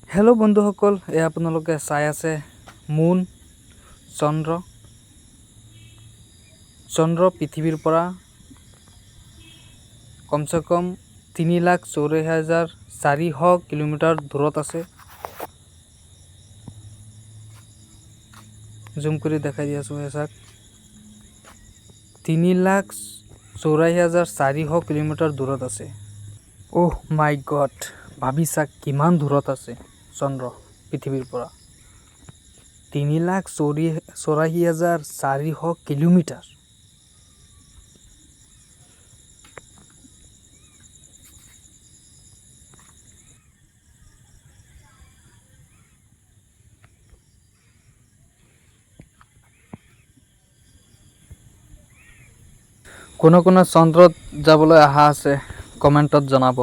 Hello' বন্ধুসকল, আপোনালোকে চাই আছে মুন চন্দ্ৰ পৃথিৱীৰ পৰা কমচে কম 3,84,400 কিলোমিটাৰ দূৰত আছে। জুম কৰি দেখাই দি আছোঁ চাওক, 3,84,400 কিলোমিটাৰ দূৰত আছে। অহ মাই গড, ভাবি চাওক কিমান দূৰত আছে চন্দ্ৰ পৃথিৱীৰ পৰা। 3,84,400 কিলোমিটাৰ। কোনে কোনে চন্দ্ৰত যাবলৈ আশা আছে কমেণ্টত জনাব।